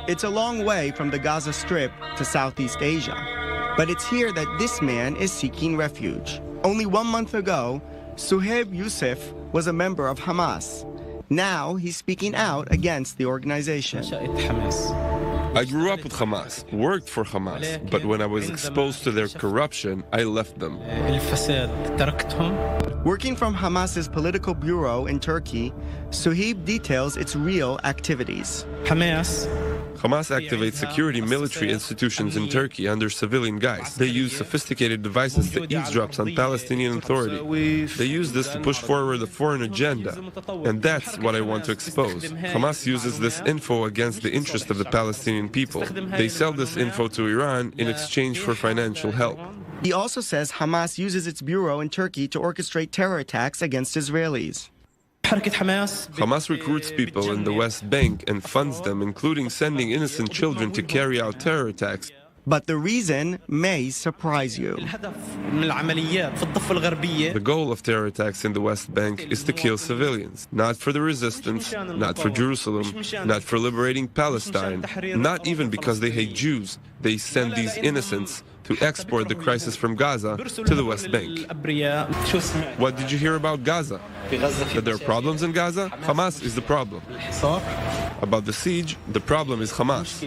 It's a long way from the Gaza Strip to Southeast Asia. But it's here that this man is seeking refuge. Only 1 month ago, Suhaib Youssef was a member of Hamas. Now he's speaking out against the organization. I grew up with Hamas, worked for Hamas, but when I was exposed to their corruption, I left them. Working from Hamas's political bureau in Turkey, Suhaib details its real activities. Hamas activates security military institutions in Turkey under civilian guise. They use sophisticated devices to eavesdrop on Palestinian Authority. They use this to push forward a foreign agenda. And that's what I want to expose. Hamas uses this info against the interest of the Palestinian people. They sell this info to Iran in exchange for financial help. He also says Hamas uses its bureau in Turkey to orchestrate terror attacks against Israelis. Hamas recruits people in the West Bank and funds them, including sending innocent children to carry out terror attacks. But the reason may surprise you. The goal of terror attacks in the West Bank is to kill civilians, not for the resistance, not for Jerusalem, not for liberating Palestine, not even because they hate Jews. They send these innocents to export the crisis from Gaza to the West Bank. What did you hear about Gaza? That there are problems in Gaza? Hamas is the problem. About the siege, the problem is Hamas.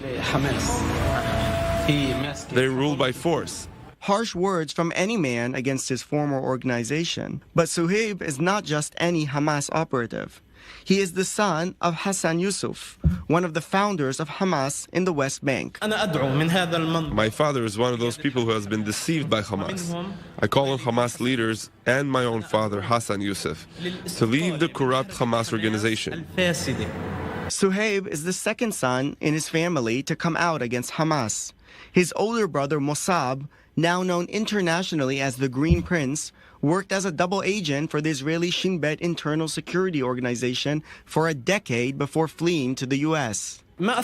They rule by force. Harsh words from any man against his former organization. But Suhaib is not just any Hamas operative. He is the son of Hassan Yusuf, one of the founders of Hamas in the West Bank. My father is one of those people who has been deceived by Hamas. I call on Hamas leaders and my own father, Hassan Yusuf, to leave the corrupt Hamas organization. Suhaib is the second son in his family to come out against Hamas. His older brother, Mossab, now known internationally as the Green Prince, worked as a double agent for the Israeli Shin Bet internal security organization for a decade before fleeing to the U.S. My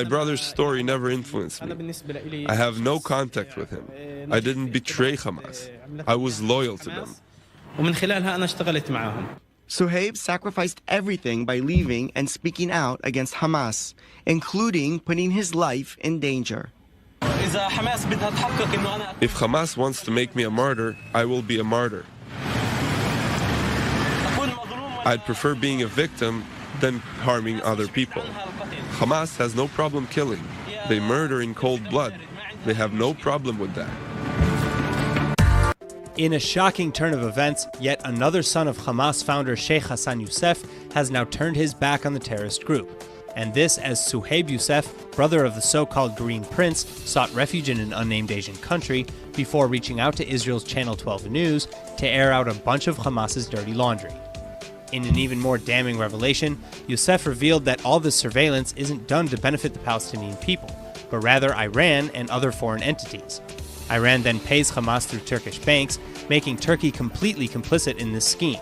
brother's story never influenced me. I have no contact with him. I didn't betray Hamas. I was loyal to them. Suhaib sacrificed everything by leaving and speaking out against Hamas, including putting his life in danger. If Hamas wants to make me a martyr, I will be a martyr. I'd prefer being a victim than harming other people. Hamas has no problem killing. They murder in cold blood. They have no problem with that. In a shocking turn of events, yet another son of Hamas founder Sheikh Hassan Youssef has now turned his back on the terrorist group. And this as Suhaib Youssef, brother of the so-called Green Prince, sought refuge in an unnamed Asian country before reaching out to Israel's Channel 12 News to air out a bunch of Hamas's dirty laundry. In an even more damning revelation, Youssef revealed that all this surveillance isn't done to benefit the Palestinian people, but rather Iran and other foreign entities. Iran then pays Hamas through Turkish banks, making Turkey completely complicit in this scheme.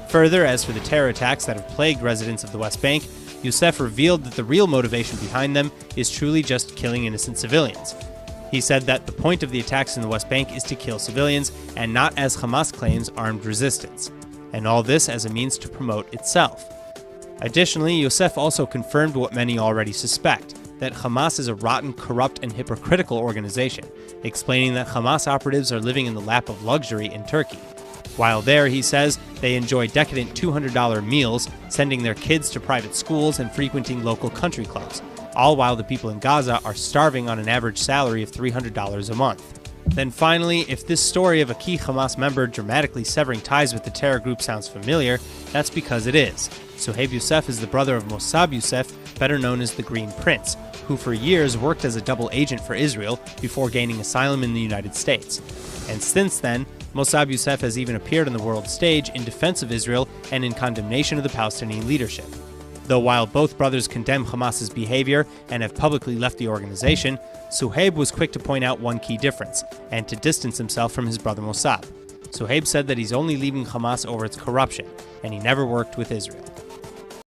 Further, as for the terror attacks that have plagued residents of the West Bank, Youssef revealed that the real motivation behind them is truly just killing innocent civilians. He said that the point of the attacks in the West Bank is to kill civilians and not, as Hamas claims, armed resistance, and all this as a means to promote itself. Additionally, Youssef also confirmed what many already suspect, that Hamas is a rotten, corrupt, and hypocritical organization, explaining that Hamas operatives are living in the lap of luxury in Turkey. While there, he says, they enjoy decadent $200 meals, sending their kids to private schools and frequenting local country clubs, all while the people in Gaza are starving on an average salary of $300 a month. Then finally, if this story of a key Hamas member dramatically severing ties with the terror group sounds familiar, that's because it is. Suhaib Youssef is the brother of Mossab Youssef, better known as the Green Prince, who for years worked as a double agent for Israel before gaining asylum in the United States. And since then, Mossab Youssef has even appeared on the world stage in defense of Israel and in condemnation of the Palestinian leadership. Though while both brothers condemn Hamas's behavior and have publicly left the organization, Suhaib was quick to point out one key difference, and to distance himself from his brother Mossab. Suhaib said that he's only leaving Hamas over its corruption, and he never worked with Israel.